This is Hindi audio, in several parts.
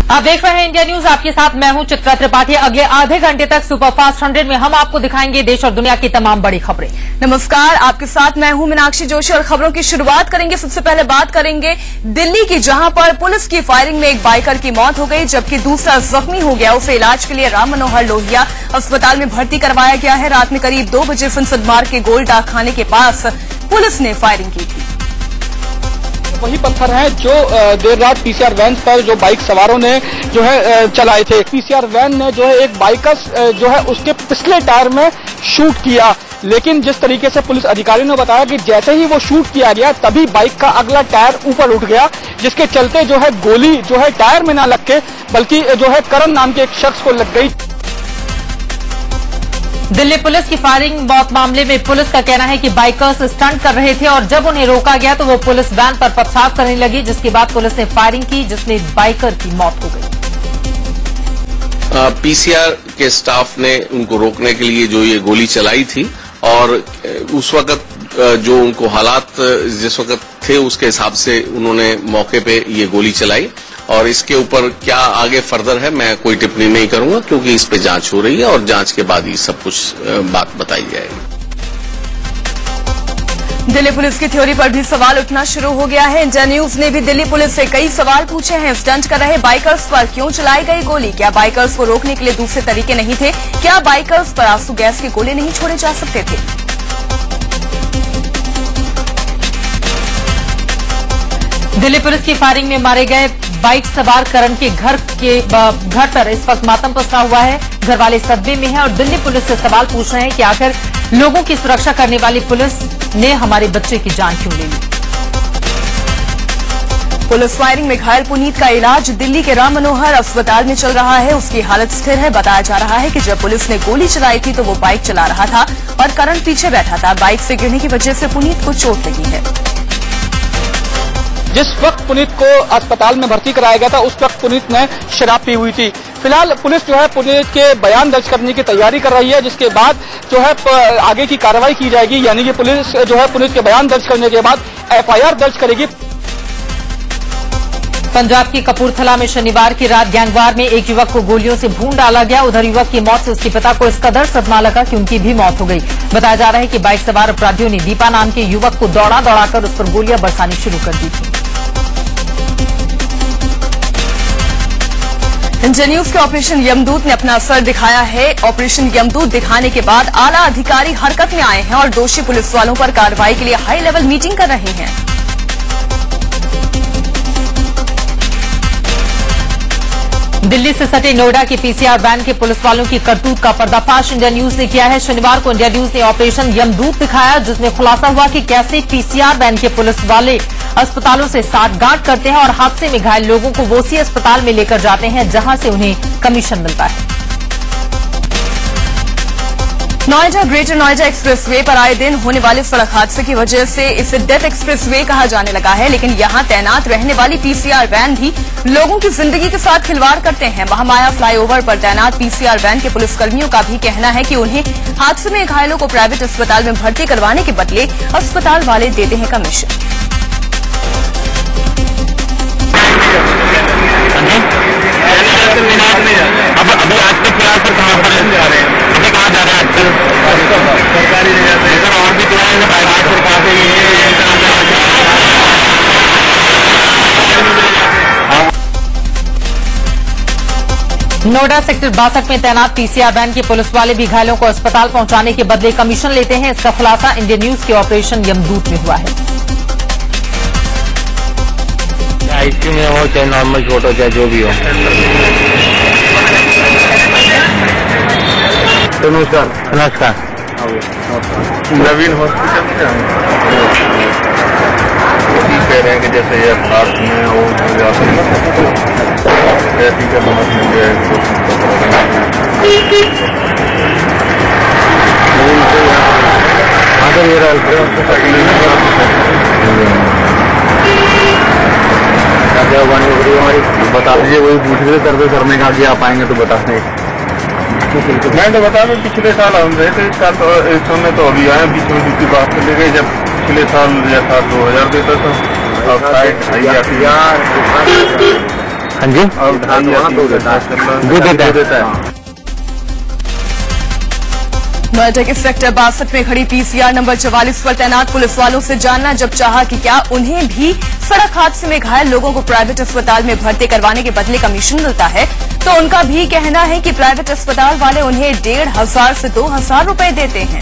आप देख रहे हैं इंडिया न्यूज, आपके साथ मैं हूं चित्रा त्रिपाठी। अगले आधे घंटे तक सुपरफास्ट 100 में हम आपको दिखाएंगे देश और दुनिया की तमाम बड़ी खबरें। नमस्कार, आपके साथ मैं हूं मीनाक्षी जोशी और खबरों की शुरुआत करेंगे। सबसे पहले बात करेंगे दिल्ली की, जहां पर पुलिस की फायरिंग में एक बाइकर की मौत हो गई, जबकि दूसरा जख्मी हो गया। उसे इलाज के लिए राम मनोहर लोहिया अस्पताल में भर्ती करवाया गया है। रात में करीब 2 बजे फिंसद मार्ग के गोल डाक खाने के पास पुलिस ने फायरिंग की थी। वही पत्थर हैं जो देर रात पीसीआर वैन पर जो बाइक सवारों ने जो है चलाए थे। पीसीआर वैन ने जो है एक बाइकर जो है उसके पिछले टायर में शूट किया, लेकिन जिस तरीके से पुलिस अधिकारियों ने बताया कि जैसे ही वो शूट किया गया तभी बाइक का अगला टायर ऊपर उठ गया, जिसके चलते जो है गोली जो है टायर में न लग के बल्कि जो है करण नाम के एक शख्स को लग गई। दिल्ली पुलिस की फायरिंग मौत मामले में पुलिस का कहना है कि बाइकर्स स्टंट कर रहे थे और जब उन्हें रोका गया तो वो पुलिस वैन पर पथराव करने लगी, जिसके बाद पुलिस ने फायरिंग की, जिसमें बाइकर की मौत हो गई। पीसीआर के स्टाफ ने उनको रोकने के लिए जो ये गोली चलाई थी और उस वक्त जो उनको हालात जिस वक्त थे उसके हिसाब से उन्होंने मौके पे ये गोली चलाई और इसके ऊपर क्या आगे फर्दर है मैं कोई टिप्पणी नहीं करूंगा, क्योंकि इस पे जांच हो रही है और जांच के बाद ही सब कुछ बात बताई जाएगी। दिल्ली पुलिस की थ्योरी पर भी सवाल उठना शुरू हो गया है। इंडिया न्यूज ने भी दिल्ली पुलिस से कई सवाल पूछे हैं। स्टंट कर रहे बाइकर्स पर क्यों चलाई गई गोली? क्या बाइकर्स को रोकने के लिए दूसरे तरीके नहीं थे? क्या बाइकर्स पर आंसू गैस के गोले नहीं छोड़े जा सकते थे? दिल्ली पुलिस की फायरिंग में मारे गए बाइक सवार करण के घर पर इस वक्त मातम पसरा हुआ है। घर वाले सदमे में हैं और दिल्ली पुलिस से सवाल पूछ रहे हैं कि आखिर लोगों की सुरक्षा करने वाली पुलिस ने हमारे बच्चे की जान क्यों ले ली। पुलिस फायरिंग में घायल पुनीत का इलाज दिल्ली के राम मनोहर अस्पताल में चल रहा है। उसकी हालत स्थिर है। बताया जा रहा है कि जब पुलिस ने गोली चलाई थी तो वो बाइक चला रहा था और करण पीछे बैठा था। बाइक से गिरने की वजह से पुनीत को चोट लगी है। जिस वक्त पुनीत को अस्पताल में भर्ती कराया गया था उस वक्त पुनीत ने शराब पी हुई थी। फिलहाल पुलिस जो है पुनीत के बयान दर्ज करने की तैयारी कर रही है, जिसके बाद जो है आगे की कार्रवाई की जाएगी। यानी कि पुलिस जो है पुनीत के बयान दर्ज करने के बाद एफआईआर दर्ज करेगी। पंजाब की कपूरथला में शनिवार की रात गैंगवार में एक युवक को गोलियों से भून डाला गया। उधर युवक की मौत से उसके पिता को इस कदर सदमा लगा कि उनकी भी मौत हो गई। बताया जा रहा है कि बाइक सवार अपराधियों ने दीपा नाम के युवक को दौड़ाकर उस पर गोलियां बरसानी शुरू कर दी थी। इंडिया न्यूज के ऑपरेशन यमदूत ने अपना असर दिखाया है। ऑपरेशन यमदूत दिखाने के बाद आला अधिकारी हरकत में आए हैं और दोषी पुलिस वालों पर कार्रवाई के लिए हाई लेवल मीटिंग कर रहे हैं। दिल्ली से सटे नोएडा की पीसीआर वैन के पुलिस वालों की करतूत का पर्दाफाश इंडिया न्यूज ने किया है। शनिवार को इंडिया न्यूज ने ऑपरेशन यमदूत दिखाया, जिसमें खुलासा हुआ कि कैसे पीसीआर वैन के पुलिस वाले अस्पतालों से साठगांठ करते हैं और हादसे में घायल लोगों को वोसी अस्पताल में लेकर जाते हैं, जहां से उन्हें कमीशन मिलता है। नोएडा ग्रेटर नोएडा एक्सप्रेसवे पर आए दिन होने वाले सड़क हादसे की वजह से इसे डेथ एक्सप्रेसवे कहा जाने लगा है, लेकिन यहां तैनात रहने वाली पीसीआर वैन भी लोगों की जिंदगी के साथ खिलवाड़ करते हैं। महामाया फ्लाईओवर पर तैनात पीसीआर वैन के पुलिसकर्मियों का भी कहना है कि उन्हें हादसे में घायलों को प्राइवेट अस्पताल में भर्ती करवाने के बदले अस्पताल वाले देते हैं कमीशन। अभी आज के फिलहाल पर कहाँ पर जा रहे हैं? अभी कहाँ जा रहे हैं आजकल? सरकारी जगह पे सर, और भी तो है सरकार से नोएडा सेक्टर 62 में तैनात पीसीआर वैन के पुलिस वाले भी घायलों को अस्पताल पहुंचाने के बदले कमीशन लेते हैं। इसका खुलासा इंडिया न्यूज के ऑपरेशन यमदूत में हुआ है। आईसीयू में हो चाहे नॉर्मल चोट हो चाहे जो भी हो। तो नमस्कार नवीन हॉस्पिटल से हम कह रहे हैं कि जैसे ये हाथ में हो जाते हैं ऐसी का समझ में जो है बता दीजिए। वही पूछ रहे सर्वे करने का, आगे आप आएंगे तो बता दें। मैं तो बता दूं पिछले साल हम रहे थे, इस साल तो इस समय तो अभी आए बीच में दूसरी बात चले गए। जब पिछले साल या था 2000 देता था, अब 60 हजार हाँ जी, और 2.5 देता है। नोएडा के सेक्टर 62 में खड़ी पीसीआर नंबर 44 पर तैनात पुलिस वालों से जानना जब चाहा कि क्या उन्हें भी सड़क हादसे में घायल लोगों को प्राइवेट अस्पताल में भर्ती करवाने के बदले कमीशन मिलता है, तो उनका भी कहना है कि प्राइवेट अस्पताल वाले उन्हें 1,500 से 2,000 रुपए देते हैं।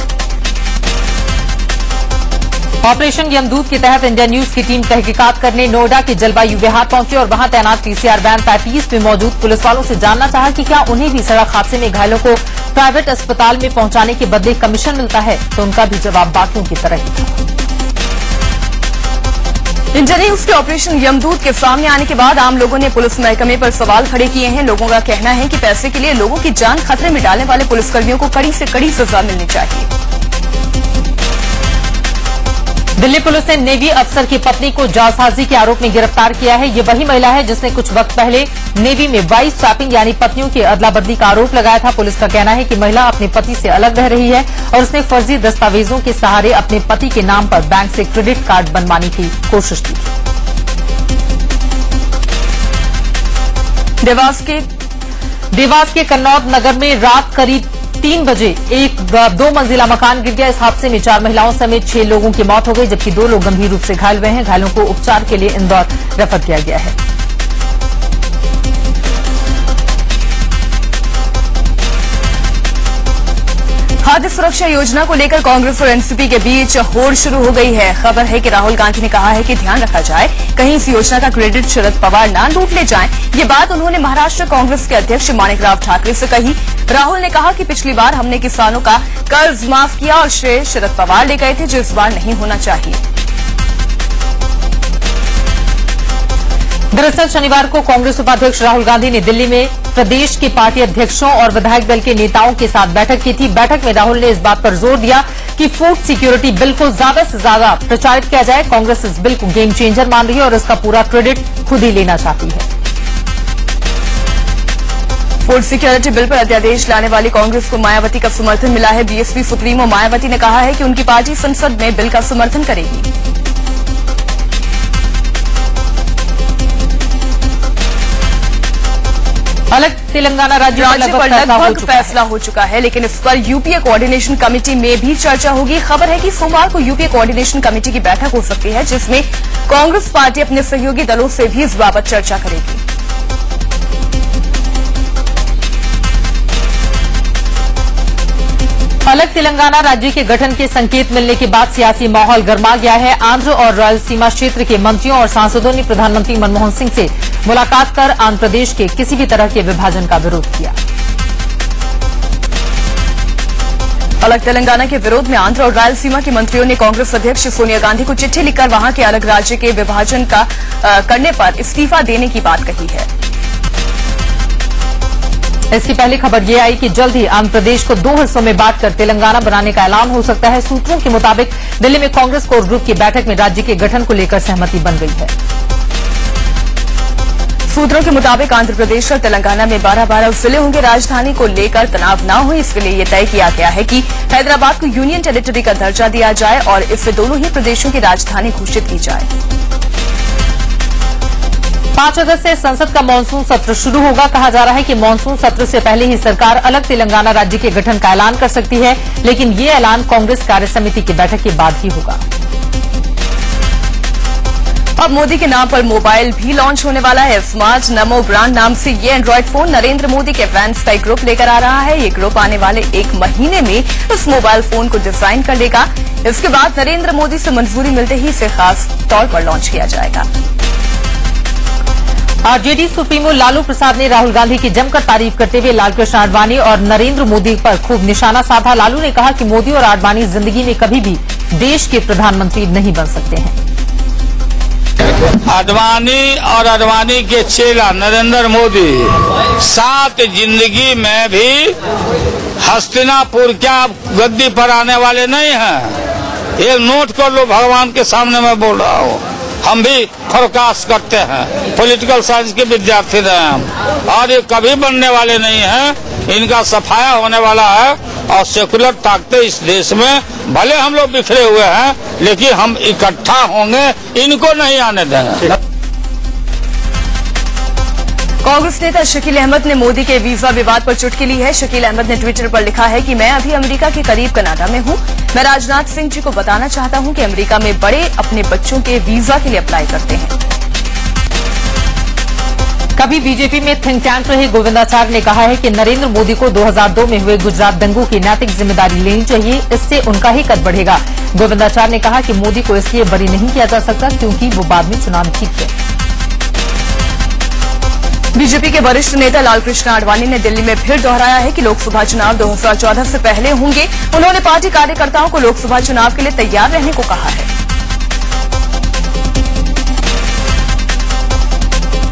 ऑपरेशन यमदूत के तहत इंडिया न्यूज की टीम तहकीकात करने नोएडा के जलवायु विहार पहुंची और वहां तैनात पीसीआर वैन 35 में मौजूद पुलिस वालों से जानना चाहा कि क्या उन्हें भी सड़क हादसे में घायलों को प्राइवेट अस्पताल में पहुंचाने के बदले कमीशन मिलता है, तो उनका भी जवाब बाकियों की तरह ही था। इंडिया न्यूज के ऑपरेशन यमदूत के सामने आने के बाद आम लोगों ने पुलिस महकमे पर सवाल खड़े किए हैं। लोगों का कहना है कि पैसे के लिए लोगों की जान खतरे में डालने वाले पुलिसकर्मियों को कड़ी से कड़ी सजा मिलनी चाहिए। दिल्ली पुलिस ने नेवी अफसर की पत्नी को जालसाजी के आरोप में गिरफ्तार किया है। ये वही महिला है जिसने कुछ वक्त पहले नेवी में वाइफ स्वैपिंग यानी पत्नियों की अदला बदली का आरोप लगाया था। पुलिस का कहना है कि महिला अपने पति से अलग रह रही है और उसने फर्जी दस्तावेजों के सहारे अपने पति के नाम पर बैंक से क्रेडिट कार्ड बनवाने की कोशिश की। देवास के कन्नौद नगर में रात करीब 3 बजे एक 2 मंजिला मकान गिर गया। इस हादसे में 4 महिलाओं समेत 6 लोगों की मौत हो गई, जबकि 2 लोग गंभीर रूप से घायल हुए हैं। घायलों को उपचार के लिए इंदौर रेफर किया गया है। खाद्य सुरक्षा योजना को लेकर कांग्रेस और एनसीपी के बीच होड़ शुरू हो गई है। खबर है कि राहुल गांधी ने कहा है कि ध्यान रखा जाए कहीं इस योजना का क्रेडिट शरद पवार ना लूट ले जाएं। ये बात उन्होंने महाराष्ट्र कांग्रेस के अध्यक्ष माणिकराव ठाकरे से कही। राहुल ने कहा कि पिछली बार हमने किसानों का कर्ज माफ किया और श्रेय शरद पवार ले गए थे, जो इस बार नहीं होना चाहिए। दरअसल शनिवार को कांग्रेस उपाध्यक्ष राहुल गांधी ने दिल्ली में प्रदेश के पार्टी अध्यक्षों और विधायक दल के नेताओं के साथ बैठक की थी। बैठक में राहुल ने इस बात पर जोर दिया कि फूड सिक्योरिटी बिल को ज्यादा से ज्यादा प्रचारित किया जाए। कांग्रेस इस बिल को गेम चेंजर मान रही है और इसका पूरा क्रेडिट खुद ही लेना चाहती है। फूड सिक्योरिटी बिल पर अध्यादेश लाने वाली कांग्रेस को मायावती का समर्थन मिला है। बीएसपी सुप्रीमो मायावती ने कहा है कि उनकी पार्टी संसद में बिल का समर्थन करेगी। अलग तेलंगाना राज्य पर लगभग फैसला हो चुका है, लेकिन इस पर यूपीए कोऑर्डिनेशन कमेटी में भी चर्चा होगी। खबर है कि सोमवार को यूपीए कोऑर्डिनेशन कमेटी की बैठक हो सकती है, जिसमें कांग्रेस पार्टी अपने सहयोगी दलों से भी इस बाबत चर्चा करेगी। अलग तेलंगाना राज्य के गठन के संकेत मिलने के बाद सियासी माहौल गर्मा गया है। आंध्र और रायलसीमा क्षेत्र के मंत्रियों और सांसदों ने प्रधानमंत्री मनमोहन सिंह से मुलाकात कर आंध्र प्रदेश के किसी भी तरह के विभाजन का विरोध किया। अलग तेलंगाना के विरोध में आंध्र और रायलसीमा के मंत्रियों ने कांग्रेस अध्यक्ष सोनिया गांधी को चिट्ठी लिखकर वहां के अलग राज्य के विभाजन का करने पर इस्तीफा देने की बात कही है। इसकी पहली खबर ये आई कि जल्द ही आंध्र प्रदेश को 2 हिस्सों में बांटकर तेलंगाना बनाने का ऐलान हो सकता है। सूत्रों के मुताबिक दिल्ली में कांग्रेस कोर ग्रुप की बैठक में राज्य के गठन को लेकर सहमति बन गई है। सूत्रों के मुताबिक आंध्र प्रदेश और तेलंगाना में 12-12 जिले होंगे। राजधानी को लेकर तनाव न हो, इसके लिए यह तय किया गया है कि हैदराबाद को यूनियन टेरिटरी का दर्जा दिया जाए और इससे दोनों ही प्रदेशों की राजधानी घोषित की जाए। 5 अगस्त से संसद का मानसून सत्र शुरू होगा। कहा जा रहा है कि मानसून सत्र से पहले ही सरकार अलग तेलंगाना राज्य के गठन का ऐलान कर सकती है, लेकिन ये ऐलान कांग्रेस कार्य समिति की बैठक के बाद ही होगा। अब मोदी के नाम पर मोबाइल भी लॉन्च होने वाला है। स्मार्ट नमो ब्रांड नाम से ये एंड्रॉइड फोन नरेंद्र मोदी के फैंस का एक ग्रुप लेकर आ रहा है। ये ग्रुप आने वाले 1 महीने में इस मोबाइल फोन को डिजाइन कर लेगा। इसके बाद नरेंद्र मोदी से मंजूरी मिलते ही इसे खास तौर पर लॉन्च किया जाएगा। आरजेडी सुप्रीमो लालू प्रसाद ने राहुल गांधी की जमकर तारीफ करते हुए लालकृष्ण आडवाणी और नरेंद्र मोदी पर खूब निशाना साधा। लालू ने कहा कि मोदी और आडवाणी जिंदगी में कभी भी देश के प्रधानमंत्री नहीं बन सकते हैं। आडवाणी और आडवाणी के चेला नरेंद्र मोदी साथ जिंदगी में भी हस्तिनापुर क्या गद्दी पर आने वाले नहीं हैं। ये नोट कर लो, भगवान के सामने मैं बोल रहा हूँ। हम भी फोरकास्ट करते हैं, पॉलिटिकल साइंस के विद्यार्थी रहे हम, और ये कभी बनने वाले नहीं हैं। इनका सफाया होने वाला है और सेकुलर ताकतें इस देश में भले हम लोग बिखरे हुए हैं, लेकिन हम इकट्ठा होंगे, इनको नहीं आने देंगे। कांग्रेस नेता शकील अहमद ने मोदी के वीजा विवाद पर चुटकी ली है। शकील अहमद ने ट्विटर पर लिखा है कि मैं अभी अमेरिका के करीब कनाडा में हूं। मैं राजनाथ सिंह जी को बताना चाहता हूं कि अमेरिका में बड़े अपने बच्चों के वीजा के लिए अप्लाई करते हैं। कभी बीजेपी में थिंक टैंक रहे गोविंदाचार्य ने कहा है कि नरेंद्र मोदी को 2002 में हुए गुजरात दंगों की नैतिक जिम्मेदारी लेनी चाहिए, इससे उनका ही कद बढ़ेगा। गोविंदाचार्य ने कहा कि मोदी को इसलिए बरी नहीं किया जा सकता क्योंकि वो बाद में चुनाव जीत गए। बीजेपी के वरिष्ठ नेता लालकृष्ण आडवाणी ने दिल्ली में फिर दोहराया है कि लोकसभा चुनाव 2014 से पहले होंगे। उन्होंने पार्टी कार्यकर्ताओं को लोकसभा चुनाव के लिए तैयार रहने को कहा है।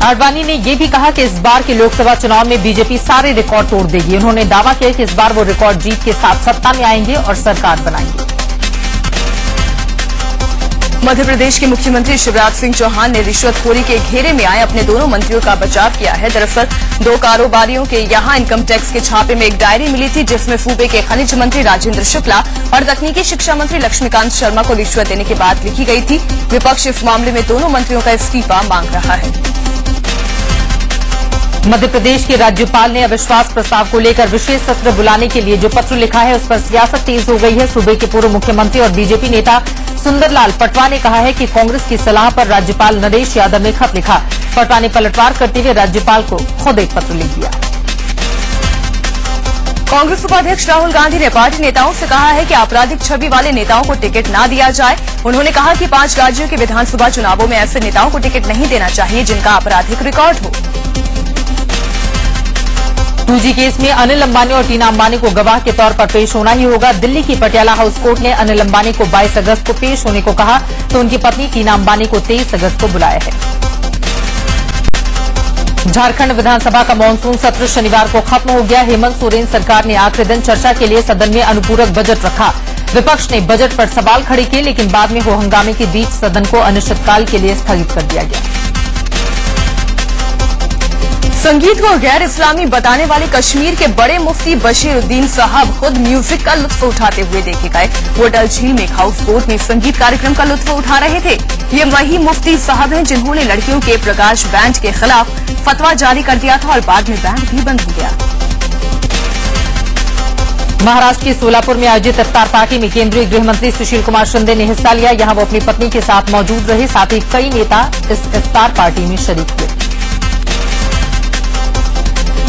आडवाणी ने यह भी कहा कि इस बार के लोकसभा चुनाव में बीजेपी सारे रिकॉर्ड तोड़ देगी। उन्होंने दावा किया कि इस बार वो रिकॉर्ड जीत के साथ सत्ता में आएंगे और सरकार बनाएंगे। मध्य प्रदेश के मुख्यमंत्री शिवराज सिंह चौहान ने रिश्वतखोरी के घेरे में आए अपने दोनों मंत्रियों का बचाव किया है। दरअसल 2 कारोबारियों के यहां इनकम टैक्स के छापे में एक डायरी मिली थी जिसमें सूबे के खनिज मंत्री राजेंद्र शुक्ला और तकनीकी शिक्षा मंत्री लक्ष्मीकांत शर्मा को रिश्वत देने की बात लिखी गई थी। विपक्ष इस मामले में दोनों मंत्रियों का इस्तीफा मांग रहा है। मध्य प्रदेश के राज्यपाल ने अविश्वास प्रस्ताव को लेकर विशेष सत्र बुलाने के लिए जो पत्र लिखा है उस पर सियासत तेज हो गई है। सूबे के पूर्व मुख्यमंत्री और बीजेपी नेता सुंदरलाल पटवा ने कहा है कि कांग्रेस की सलाह पर राज्यपाल नरेश यादव ने खत लिखा। पटवा ने पलटवार करते हुए राज्यपाल को खुद एक पत्र लिख दिया। कांग्रेस उपाध्यक्ष राहुल गांधी ने पार्टी नेताओं से कहा है कि आपराधिक छवि वाले नेताओं को टिकट न दिया जाए। उन्होंने कहा कि 5 राज्यों के विधानसभा चुनावों में ऐसे नेताओं को टिकट नहीं देना चाहिए जिनका आपराधिक रिकॉर्ड हो। 2G केस में अनिल अंबानी और टीना अंबानी को गवाह के तौर पर पेश होना ही होगा। दिल्ली की पटियाला हाउस कोर्ट ने अनिल अंबानी को 22 अगस्त को पेश होने को कहा तो उनकी पत्नी टीना अंबानी को 23 अगस्त को बुलाया है। झारखंड विधानसभा का मानसून सत्र शनिवार को खत्म हो गया। हेमंत सोरेन सरकार ने आखिरी दिन चर्चा के लिए सदन में अनुपूरक बजट रखा। विपक्ष ने बजट पर सवाल खड़े किए लेकिन बाद में हो हंगामे के बीच सदन को अनिश्चितकाल के लिए स्थगित कर दिया गया। संगीत को गैर इस्लामी बताने वाले कश्मीर के बड़े मुफ्ती बशीरुद्दीन साहब खुद म्यूजिक का लुत्फ उठाते हुए देखे गए। वो डल झील में हाउस बोट में संगीत कार्यक्रम का लुत्फ उठा रहे थे। ये वही मुफ्ती साहब हैं जिन्होंने लड़कियों के प्रकाश बैंड के खिलाफ फतवा जारी कर दिया था और बाद में बैंड भी बंद हो गया। महाराष्ट्र के सोलापुर में आयोजित इफ्तार पार्टी में केंद्रीय गृह मंत्री सुशील कुमार शिंदे ने हिस्सा लिया। यहां वो अपनी पत्नी के साथ मौजूद रहे। साथ ही कई नेता इस इफ्तार पार्टी में शरीक हुए।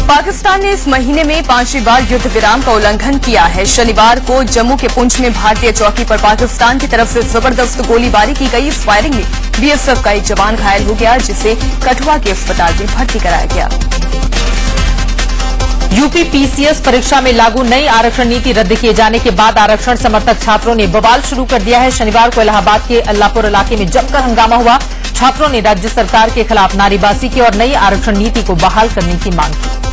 पाकिस्तान ने इस महीने में 5वीं बार युद्ध विराम का उल्लंघन किया है। शनिवार को जम्मू के पुंछ में भारतीय चौकी पर पाकिस्तान की तरफ से जबरदस्त गोलीबारी की गई। इस फायरिंग में बीएसएफ का एक जवान घायल हो गया जिसे कठुआ के अस्पताल में भर्ती कराया गया। यूपी पीसीएस परीक्षा में लागू नई आरक्षण नीति रद्द किए जाने के बाद आरक्षण समर्थक छात्रों ने बवाल शुरू कर दिया है। शनिवार को इलाहाबाद के अल्लाहपुर इलाके में जमकर हंगामा हुआ। छात्रों ने राज्य सरकार के खिलाफ नारेबाजी की और नई आरक्षण नीति को बहाल करने की मांग की।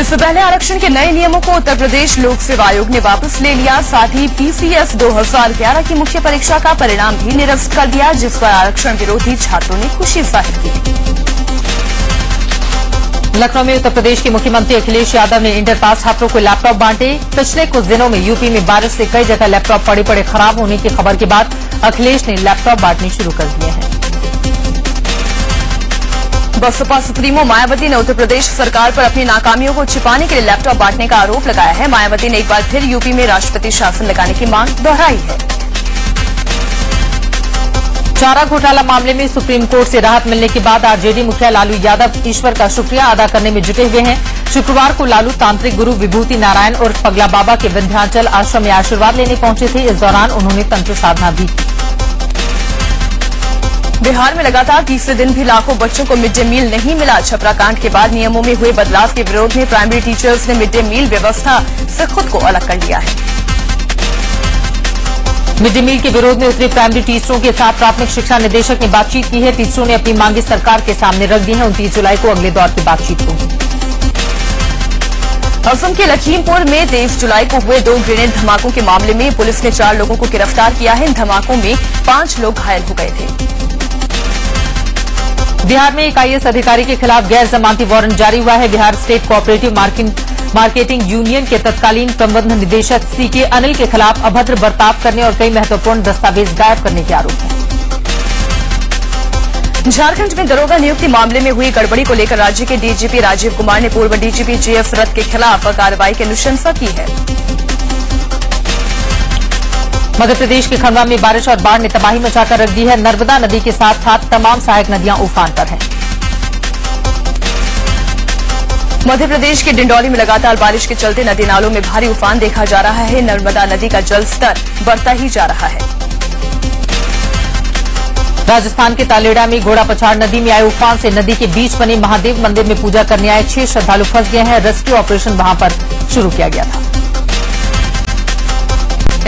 इससे पहले आरक्षण के नए नियमों को उत्तर प्रदेश लोक सेवा आयोग ने वापस ले लिया। साथ ही पीसीएस 2011 की मुख्य परीक्षा का परिणाम भी निरस्त कर दिया जिस पर आरक्षण विरोधी छात्रों ने खुशी जाहिर की। लखनऊ में उत्तर प्रदेश के मुख्यमंत्री अखिलेश यादव ने इंटर पास छात्रों को लैपटॉप बांटे। पिछले कुछ दिनों में यूपी में बारिश से कई जगह लैपटॉप पड़े पड़े खराब होने की खबर के बाद अखिलेश ने लैपटॉप बांटने शुरू कर दिए हैं। बसपा सुप्रीमो मायावती ने उत्तर प्रदेश सरकार पर अपनी नाकामियों को छिपाने के लिए लैपटॉप बांटने का आरोप लगाया है। मायावती ने एक बार फिर यूपी में राष्ट्रपति शासन लगाने की मांग दोहराई है। चारा घोटाला मामले में सुप्रीम कोर्ट से राहत मिलने के बाद आरजेडी मुखिया लालू यादव ईश्वर का शुक्रिया अदा करने में जुटे हुए हैं। शुक्रवार को लालू तांत्रिक गुरु विभूति नारायण और पगला बाबा के विंध्याचल आश्रम में आशीर्वाद लेने पहुंचे थे। इस दौरान उन्होंने तंत्र साधना भी की। बिहार में लगातार तीसरे दिन भी लाखों बच्चों को मिड डे मील नहीं मिला। छपरा कांड के बाद नियमों में हुए बदलाव के विरोध में प्राइमरी टीचर्स ने मिड डे मील व्यवस्था से खुद को अलग कर लिया है। मिड डे मील के विरोध में उतरे प्राइमरी टीचरों के साथ प्राथमिक शिक्षा निदेशक ने बातचीत की है। टीचरों ने अपनी मांगे सरकार के सामने रख दी है। 29 जुलाई को अगले दौर की बातचीत होगी। असम के लखीमपुर में 23 जुलाई को हुए 2 ग्रेनेड धमाकों के मामले में पुलिस ने 4 लोगों को गिरफ्तार किया है। इन धमाकों में 5 लोग घायल हो गए थे। बिहार में एक आईएएस अधिकारी के खिलाफ गैर जमानती वारंट जारी हुआ है। Bihar state cooperative marketing union के तत्कालीन प्रबंध निदेशक सीके अनिल के खिलाफ अभद्र बर्ताव करने और कई महत्वपूर्ण दस्तावेज गायब करने के आरोप हैं। झारखंड में दरोगा नियुक्ति मामले में हुई गड़बड़ी को लेकर राज्य के डीजीपी राजीव कुमार ने पूर्व डीजीपी जीएस रथ के खिलाफ कार्रवाई की अनुशंसा की है। मध्य प्रदेश के खंडवा में बारिश और बाढ़ ने तबाही मचाकर रख दी है। नर्मदा नदी के साथ साथ तमाम सहायक नदियां उफान पर हैं। मध्य प्रदेश के डिंडौली में लगातार बारिश के चलते नदी नालों में भारी उफान देखा जा रहा है। नर्मदा नदी का जल स्तर बढ़ता ही जा रहा है। राजस्थान के तालेड़ा में घोड़ा पछाड़ नदी में आए उफान से नदी के बीच बने महादेव मंदिर में पूजा करने आए 6 श्रद्धालु फंस गए हैं। रेस्क्यू ऑपरेशन वहां पर शुरू किया गया था।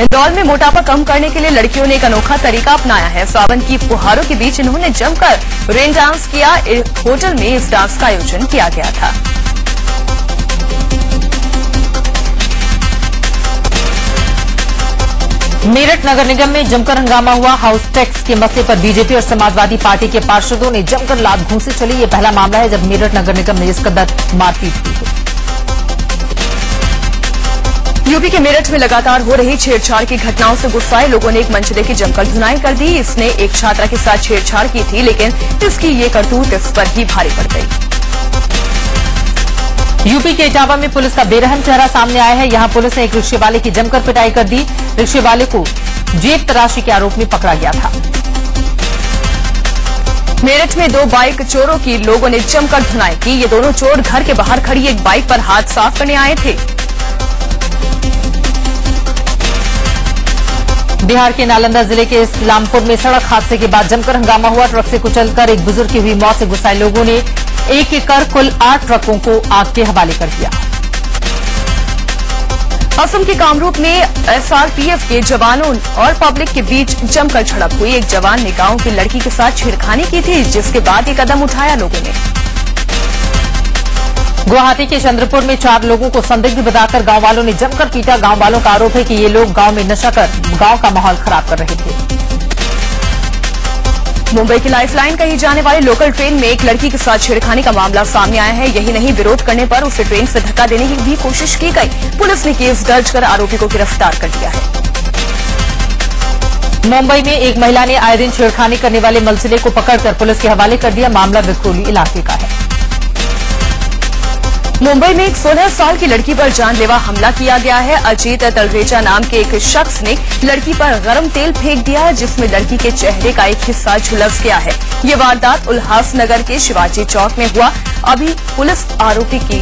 इंदौर में मोटापा कम करने के लिए लड़कियों ने एक अनोखा तरीका अपनाया है। सावन की फुहारों के बीच इन्होंने जमकर रेन डांस किया। होटल में इस डांस का आयोजन किया गया था। मेरठ नगर निगम में जमकर हंगामा हुआ। हाउस टैक्स के मसले पर बीजेपी और समाजवादी पार्टी के पार्षदों ने जमकर लात घूंसे चली। ये पहला मामला है जब मेरठ नगर निगम में इस कदर मारपीट हुई है। यूपी के मेरठ में लगातार हो रही छेड़छाड़ की घटनाओं से गुस्साए लोगों ने एक मंचले की जमकर धुनाई कर दी। इसने एक छात्रा के साथ छेड़छाड़ की थी, लेकिन इसकी ये करतूत इस पर ही भारी पड़ गई। यूपी के इटावा में पुलिस का बेरहम चेहरा सामने आया है। यहां पुलिस ने एक रिक्शे वाले की जमकर पिटाई कर दी। रिक्शे वाले को जेब तराशी के आरोप में पकड़ा गया था। मेरठ में 2 बाइक चोरों की लोगों ने जमकर धुनाई की। ये दोनों चोर घर के बाहर खड़ी एक बाइक पर हाथ साफ करने आए थे। बिहार के नालंदा जिले के इस्लामपुर में सड़क हादसे के बाद जमकर हंगामा हुआ। ट्रक से कुचलकर एक बुजुर्ग की हुई मौत से गुस्साए लोगों ने एक कर कुल 8 ट्रकों को आग के हवाले कर दिया। असम के कामरूप में एसआरपीएफ के जवानों और पब्लिक के बीच जमकर झड़प हुई। एक जवान ने गांव की लड़की के साथ छेड़खानी की थी, जिसके बाद ये कदम उठाया लोगों ने। गुवाहाटी के चंद्रपुर में 4 लोगों को संदिग्ध बताकर गांव वालों ने जमकर पीटा। गांव वालों का आरोप है कि ये लोग गांव में नशा कर गांव का माहौल खराब कर रहे थे। मुंबई की लाइफलाइन कही जाने वाली लोकल ट्रेन में एक लड़की के साथ छेड़खानी का मामला सामने आया है। यही नहीं, विरोध करने पर उसे ट्रेन से धक्का देने की भी कोशिश की गई। पुलिस ने केस दर्ज कर आरोपी को गिरफ्तार कर लिया है। मुंबई में एक महिला ने आए दिन छेड़खानी करने वाले मलसिले को पकड़कर पुलिस के हवाले कर दिया। मामला विक्रोली इलाके का है। मुंबई में एक 16 साल की लड़की पर जानलेवा हमला किया गया है। अजीत तलरेजा नाम के एक शख्स ने लड़की पर गरम तेल फेंक दिया, जिसमें लड़की के चेहरे का एक हिस्सा झुलस गया है। ये वारदात उल्लासनगर के शिवाजी चौक में हुआ। अभी पुलिस आरोपी की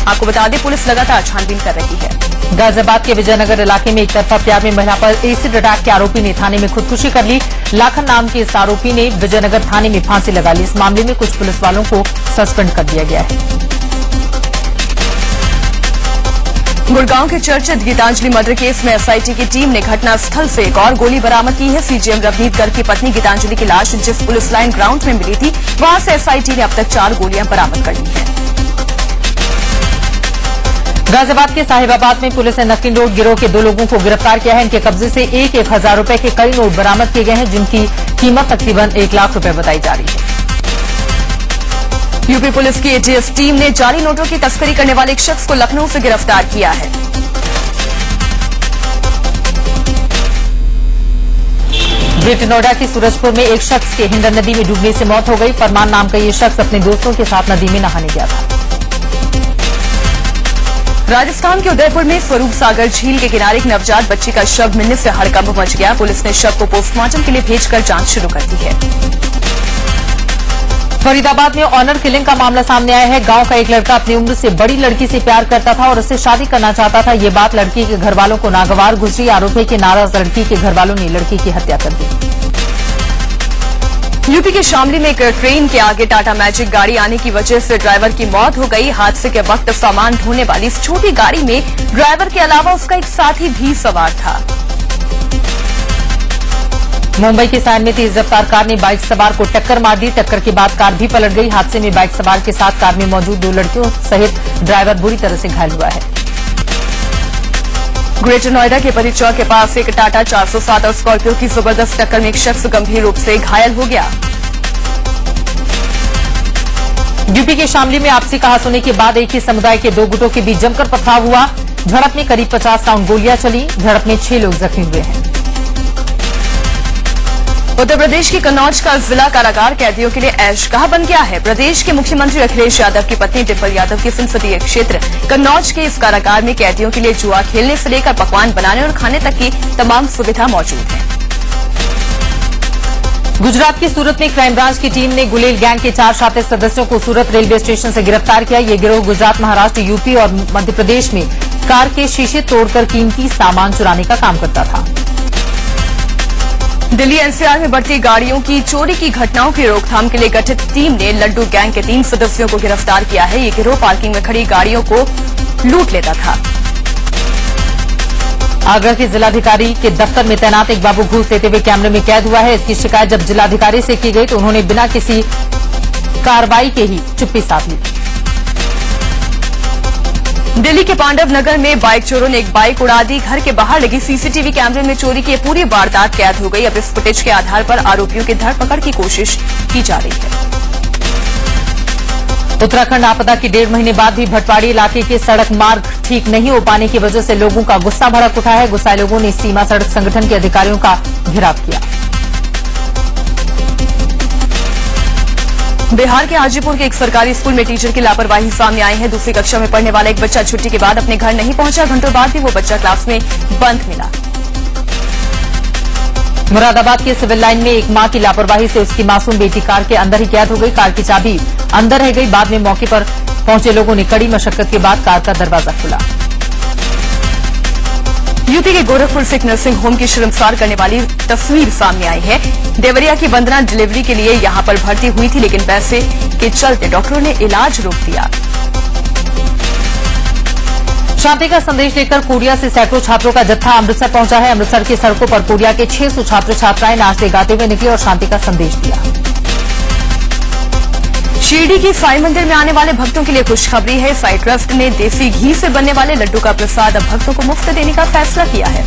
आपको बता दें, पुलिस लगातार छानबीन कर रही है। गाजियाबाद के विजयनगर इलाके में एक तरफा प्यार में महिला पर एसिड अटैक के आरोपी ने थाने में खुदकुशी कर ली। लाखन नाम के इस आरोपी ने विजयनगर थाने में फांसी लगा ली। इस मामले में कुछ पुलिस वालों को सस्पेंड कर दिया गया है। गुड़गांव के चर्चित गीतांजलि मर्डर केस में एसआईटी की टीम ने घटनास्थल से एक और गोली बरामद की है। सीजीएम रवनीत गर्ग की पत्नी गीतांजलि की लाश जिस पुलिस लाइन ग्राउंड में मिली थी, वहां से एसआईटी ने अब तक 4 गोलियां बरामद कर ली हैं। गाजियाबाद के साहिबाबाद में पुलिस ने नक्की नोट गिरोह के 2 लोगों को गिरफ्तार किया है। इनके कब्जे से 1,000 रुपए के कई नोट बरामद किए गए हैं, जिनकी कीमत तकरीबन 1 लाख रुपए बताई जा रही है। यूपी पुलिस की एटीएस टीम ने जाली नोटों की तस्करी करने वाले एक शख्स को लखनऊ से गिरफ्तार किया है। ग्रेटर नोएडा के सूरजपुर में एक शख्स के हिंडन नदी में डूबने से मौत हो गई। फरमान नाम का ये शख्स अपने दोस्तों के साथ नदी में नहाने गया था। राजस्थान के उदयपुर में स्वरूप सागर झील के किनारे एक नवजात बच्ची का शव मिलने से हड़कंप मच गया। पुलिस ने शव को पोस्टमार्टम के लिए भेजकर जांच शुरू कर दी है। फरीदाबाद में ऑनर किलिंग का मामला सामने आया है। गांव का एक लड़का अपनी उम्र से बड़ी लड़की से प्यार करता था और उससे शादी करना चाहता था। ये बात लड़की के घर वालों को नागवार गुजरी। आरोप है कि नाराज लड़की के घर वालों ने लड़की की हत्या कर दी। यूपी के शामली में एक ट्रेन के आगे टाटा मैजिक गाड़ी आने की वजह से ड्राइवर की मौत हो गई। हादसे के वक्त सामान ढोने वाली इस छोटी गाड़ी में ड्राइवर के अलावा उसका एक साथी भी सवार था। मुंबई के सायन में तेज रफ्तार कार ने बाइक सवार को टक्कर मार दी। टक्कर के बाद कार भी पलट गई। हादसे में बाइक सवार के साथ कार में मौजूद 2 लड़कियों सहित ड्राइवर बुरी तरह से घायल हुआ है। ग्रेटर नोएडा के परी चौक के पास एक टाटा 407 और स्कॉर्पियो की जबरदस्त टक्कर में एक शख्स गंभीर रूप से घायल हो गया। यूपी के शामली में आपसी कहासुनी के बाद एक ही समुदाय के 2 गुटों के बीच जमकर पथराव हुआ। झड़प में करीब 50 राउंड गोलियां चली। झड़प में 6 लोग जख्मी हुए हैं। उत्तर प्रदेश के कन्नौज का जिला कारागार कैदियों के लिए ऐशगाह बन गया है। प्रदेश के मुख्यमंत्री अखिलेश यादव की पत्नी डिम्पल यादव के संसदीय क्षेत्र कन्नौज के इस कारागार में कैदियों के लिए जुआ खेलने से लेकर पकवान बनाने और खाने तक की तमाम सुविधा मौजूद है। गुजरात की सूरत में क्राइम ब्रांच की टीम ने गुलेल गैंग के 4 शातिर सदस्यों को सूरत रेलवे स्टेशन से गिरफ्तार किया। ये गिरोह गुजरात, महाराष्ट्र, यूपी और मध्य प्रदेश में कार के शीशे तोड़कर कीमती सामान चुराने का काम करता था। दिल्ली एनसीआर में बढ़ती गाड़ियों की चोरी की घटनाओं की रोकथाम के लिए गठित टीम ने लड्डू गैंग के 3 सदस्यों को गिरफ्तार किया है। ये गिरोह पार्किंग में खड़ी गाड़ियों को लूट लेता था। आगरा के जिलाधिकारी के दफ्तर में तैनात एक बाबू घूस लेते हुए कैमरे में कैद हुआ है। इसकी शिकायत जब जिलाधिकारी से की गई तो उन्होंने बिना किसी कार्रवाई के ही चुप्पी साध ली। दिल्ली के पांडव नगर में बाइक चोरों ने एक बाइक उड़ा दी। घर के बाहर लगी सीसीटीवी कैमरे में चोरी की पूरी वारदात कैद हो गई। अब इस फुटेज के आधार पर आरोपियों की धरपकड़ की कोशिश की जा रही है। उत्तराखंड आपदा की 1.5 महीने बाद भी भटवाड़ी इलाके के सड़क मार्ग ठीक नहीं हो पाने की वजह से लोगों का गुस्सा भड़क उठा है। गुस्साए लोगों ने सीमा सड़क संगठन के अधिकारियों का घेराव किया। बिहार के हाजीपुर के एक सरकारी स्कूल में टीचर की लापरवाही सामने आई है। दूसरी कक्षा में पढ़ने वाला एक बच्चा छुट्टी के बाद अपने घर नहीं पहुंचा। घंटों बाद भी वो बच्चा क्लास में बंद मिला। मुरादाबाद के सिविल लाइन में एक मां की लापरवाही से उसकी मासूम बेटी कार के अंदर ही कैद हो गई। कार की चाबी अंदर रह गई। बाद में मौके पर पहुंचे लोगों ने कड़ी मशक्कत के बाद कार का दरवाजा खोला। यूपी के गोरखपुर से एक नर्सिंग होम की शर्मसार करने वाली तस्वीर सामने आई है। देवरिया की वंदना डिलीवरी के लिए यहां पर भर्ती हुई थी, लेकिन पैसे के चलते डॉक्टरों ने इलाज रोक दिया। शांति का संदेश लेकर कोरिया से सैकड़ों छात्रों का जत्था अमृतसर पहुंचा है। अमृतसर की सड़कों पर कोरिया के 600 छात्र छात्राएं नाचते गाते हुए निकले और शांति का संदेश दिया। शिरडी की साईं मंदिर में आने वाले भक्तों के लिए खुशखबरी है। साईं ट्रस्ट ने देसी घी से बनने वाले लड्डू का प्रसाद अब भक्तों को मुफ्त देने का फैसला किया है।